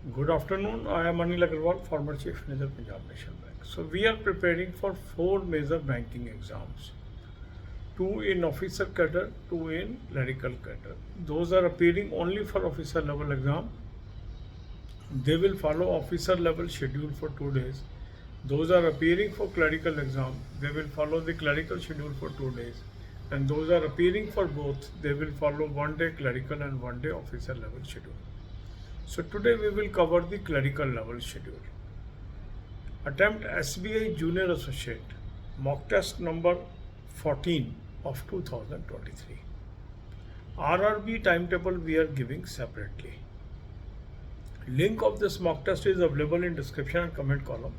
Good afternoon. I am Anil Agarwal, former Chief Manager, Punjab National Bank. So we are preparing for four major banking exams. Two in officer cadre, two in clerical cadre. Those are appearing only for officer level exam. They will follow officer level schedule for 2 days. Those are appearing for clerical exam. They will follow the clerical schedule for 2 days. And those are appearing for both. They will follow 1 day clerical and 1 day officer level schedule. So today we will cover the clerical level schedule. Attempt SBI Junior Associate mock test number 14 of 2023. RRB timetable we are giving separately. Link of this mock test is available in description and comment column.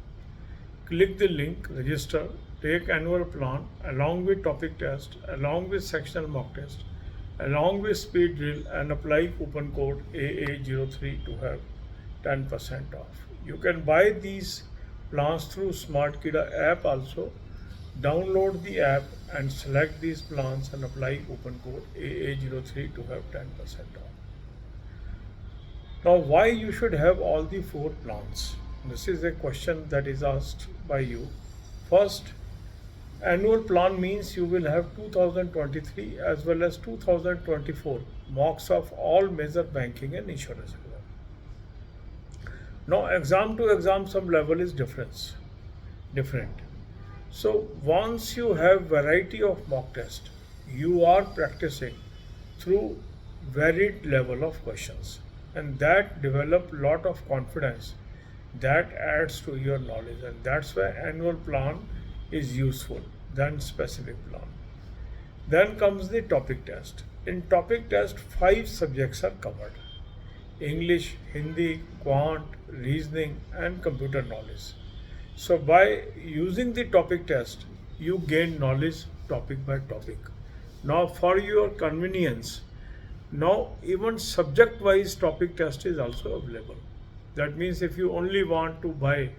Click the link, register, take annual plan along with topic test, along with sectional mock test, along with speed drill, and apply coupon code AA03 to have 10% off. You can buy these plans through Smart Kida app also. Download the app and select these plans and apply coupon code AA03 to have 10% off. Now, why you should have all the four plans? This is a question that is asked by you. First, annual plan means you will have 2023 as well as 2024 mocks of all major banking and insurance exams. Now, exam to exam, some level is different. So once you have variety of mock test, you are practicing through varied level of questions, and that develop lot of confidence, that adds to your knowledge, and that's why annual plan is useful than specific plan. Then comes the topic test. In topic test, 5 subjects are covered: English, Hindi, Quant, reasoning, and computer knowledge. So by using the topic test, you gain knowledge topic by topic. Now for your convenience, now even subject wise topic test is also available. That means if you only want to buy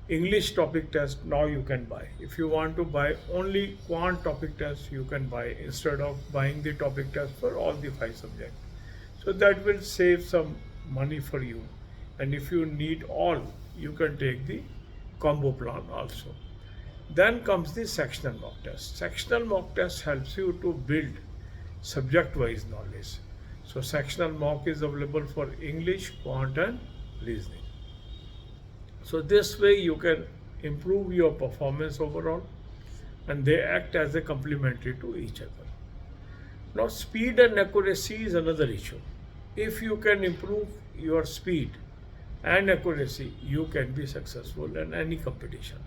English topic test, now you can buy. If you want to buy only quant topic test, you can buy instead of buying the topic test for all the 5 subjects. So that will save some money for you. And if you need all, you can take the combo plan also. Then comes the sectional mock test. Sectional mock test helps you to build subject wise knowledge. So sectional mock is available for English, quant, and reasoning. So this way you can improve your performance overall, and they act as a complementary to each other. Now speed and accuracy is another issue. If you can improve your speed and accuracy, you can be successful in any competition.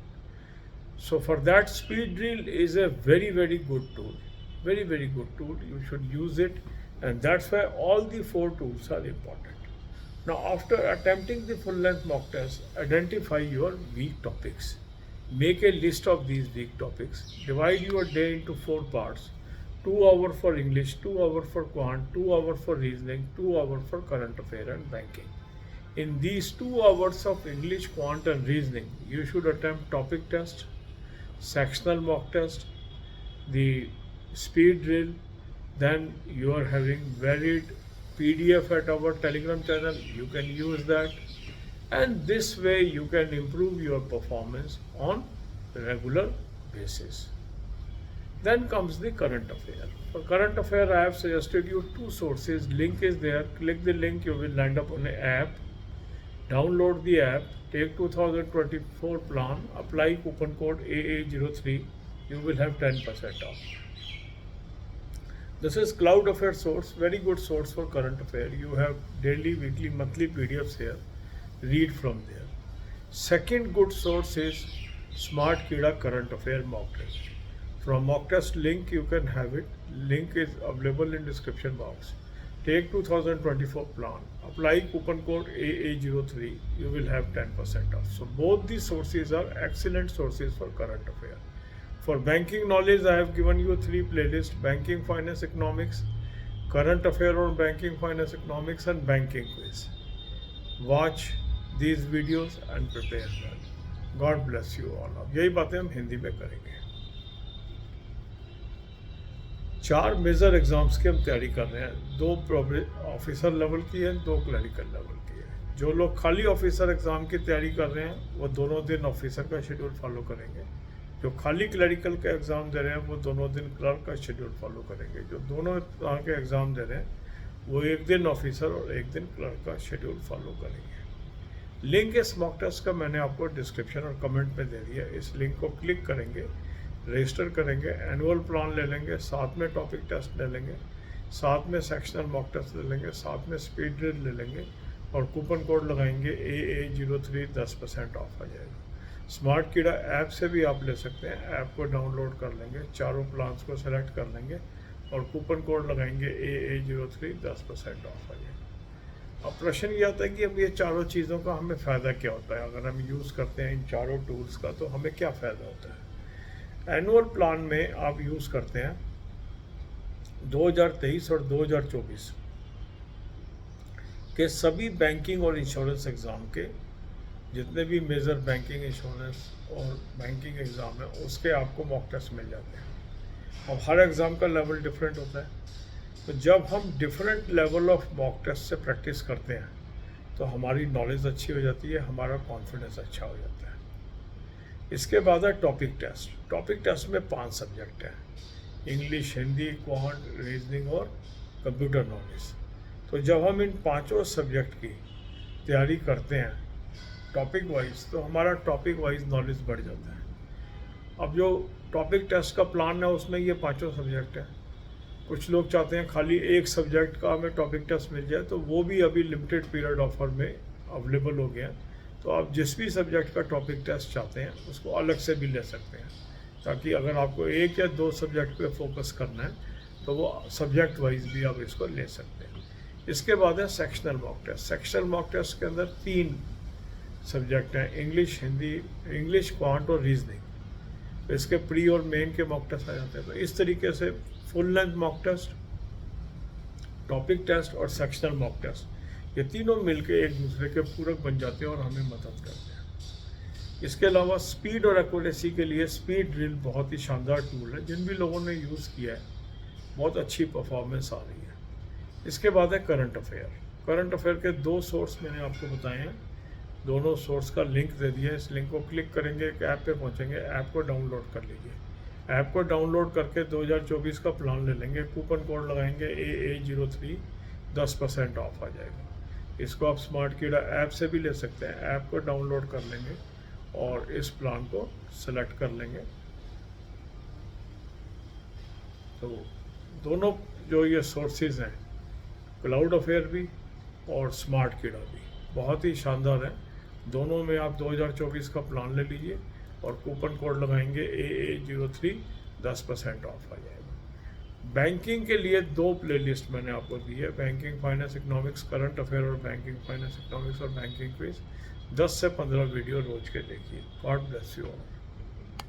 So for that, speed drill is a very good tool. Very good tool. You should use it, and that's why all the 4 tools are important. Now after attempting the full length mock test, identify your weak topics. Make a list of these weak topics. Divide your day into 4 parts. 2 hours for English, 2 hours for quant, 2 hours for reasoning, 2 hours for current affair and banking. In these 2 hours of English, quant, and reasoning, you should attempt topic test, sectional mock test, the speed drill. Then you are having varied PDF at our Telegram channel. You can use that, and this way you can improve your performance on regular basis. Then comes the current affair. For current affair, I have suggested you 2 sources. Link is there. Click the link. You will land up on an app. Download the app. Take 2024 plan. Apply coupon code AA03. You will have 10% off. This is Cloud Affair source. Very good source for current affair. You have daily, weekly, monthly PDFs here. Read from there. Second good source is Smart Kida current affair mock test. From mock test link you can have it. Link is available in description box. Take 2024 plan. Apply coupon code AA03. You will have 10% off. So both these sources are excellent sources for current affair. For banking knowledge, I have given you 3 playlists: banking, finance, economics, current affair on banking, finance, economics, and banking quiz. Watch these videos and prepare well. God bless you all. अब यही बातें हम हिंदी में करेंगे. 4 major exams की हम तैयारी कर रहे हैं. 2 ऑफिसर लेवल की है, 2 क्लरिकल लेवल की है. जो लोग खाली ऑफिसर एग्ज़ाम की तैयारी कर रहे हैं वो दोनों दिन ऑफिसर का शेड्यूल फॉलो करेंगे। जो खाली क्लरिकल का एग्ज़ाम दे रहे हैं वो दोनों दिन क्लर्क का शेड्यूल फॉलो करेंगे। जो दोनों तरह के एग्ज़ाम दे रहे हैं वो एक दिन ऑफिसर और एक दिन क्लर्क का शेड्यूल फॉलो करेंगे। लिंक इस मॉक टेस्ट का मैंने आपको डिस्क्रिप्शन और कमेंट में दे दिया। इस लिंक को क्लिक करेंगे, रजिस्टर करेंगे, एनुअल प्लान ले लेंगे, साथ में टॉपिक टेस्ट ले लेंगे, साथ में सेक्शनल मॉक टेस्ट ले लेंगे, साथ में स्पीड ड्रिल ले लेंगे और कूपन कोड लगाएंगे AA03 10% ऑफ आ जाएगा। स्मार्ट कीड़ा ऐप से भी आप ले सकते हैं। ऐप को डाउनलोड कर लेंगे, चारों प्लान्स को सेलेक्ट कर लेंगे और कूपन कोड लगाएंगे AA03 10% ऑफ आ जाएगा। अब प्रश्न ये आता है कि अब ये चारों चीज़ों का हमें फ़ायदा क्या होता है? अगर हम यूज़ करते हैं इन चारों टूल्स का तो हमें क्या फ़ायदा होता है? एनुअल प्लान में आप यूज़ करते हैं 2023 और 2024 के सभी बैंकिंग और इंश्योरेंस एग्ज़ाम के जितने भी मेजर बैंकिंग, इंश्योरेंस और बैंकिंग एग्ज़ाम है उसके आपको मॉक टेस्ट मिल जाते हैं। अब हर एग्ज़ाम का लेवल डिफरेंट होता है, तो जब हम different level of mock test से प्रैक्टिस करते हैं तो हमारी नॉलेज अच्छी हो जाती है, हमारा कॉन्फिडेंस अच्छा हो जाता है। इसके बाद है टॉपिक टेस्ट। टॉपिक टेस्ट में 5 सब्जेक्ट हैं, इंग्लिश, हिंदी, क्वांट, रीजनिंग और कंप्यूटर नॉलेज। तो जब हम इन पांचों सब्जेक्ट की तैयारी करते हैं टॉपिक वाइज तो हमारा टॉपिक वाइज नॉलेज बढ़ जाता है। अब जो टॉपिक टेस्ट का प्लान है उसमें ये पांचों सब्जेक्ट हैं। कुछ लोग चाहते हैं खाली एक सब्जेक्ट का हमें टॉपिक टेस्ट मिल जाए, तो वो भी अभी लिमिटेड पीरियड ऑफर में अवेलेबल हो गया। तो आप जिस भी सब्जेक्ट का टॉपिक टेस्ट चाहते हैं उसको अलग से भी ले सकते हैं, ताकि अगर आपको एक या दो सब्जेक्ट पे फोकस करना है तो वो सब्जेक्ट वाइज भी आप इसको ले सकते हैं। इसके बाद है sectional mock test. Sectional mock test के अंदर 3 सब्जेक्ट हैं, इंग्लिश, हिंदी, इंग्लिश, क्वांट और रीजनिंग। तो इसके प्री और मेन के मॉक टेस्ट आ जाते हैं। तो इस तरीके से full length mock test, topic test और सेक्शनल मॉक टेस्ट, ये तीनों मिलके एक दूसरे के पूरक बन जाते हैं और हमें मदद करते हैं। इसके अलावा स्पीड और एक्यूरेसी के लिए स्पीड ड्रिल बहुत ही शानदार टूल है, जिन भी लोगों ने यूज़ किया है बहुत अच्छी परफॉर्मेंस आ रही है। इसके बाद है करंट अफेयर। करंट अफेयर के 2 सोर्स मैंने आपको बताए हैं, दोनों सोर्स का लिंक दे दिया है। इस लिंक को क्लिक करेंगे, एक ऐप पे पहुंचेंगे, ऐप को डाउनलोड कर लीजिए। ऐप को डाउनलोड करके 2024 का प्लान ले लेंगे, कूपन कोड लगाएंगे AA03 10% ऑफ आ जाएगा। इसको आप स्मार्ट कीड़ा ऐप से भी ले सकते हैं। ऐप को डाउनलोड कर लेंगे और इस प्लान को सेलेक्ट कर लेंगे। तो दोनों जो ये सोर्सेज हैं, क्लाउड अफेयर भी और स्मार्ट कीड़ा भी, बहुत ही शानदार है। दोनों में आप 2024 का प्लान ले लीजिए और कूपन कोड लगाएंगे AA03 10% ऑफ आ जाएगा। बैंकिंग के लिए 2 प्लेलिस्ट मैंने आपको दी है, banking finance economics current affair और बैंकिंग फाइनेंस इकोनॉमिक्स और बैंकिंग क्विज। 10 से 15 वीडियो रोज के देखिए। God bless you all.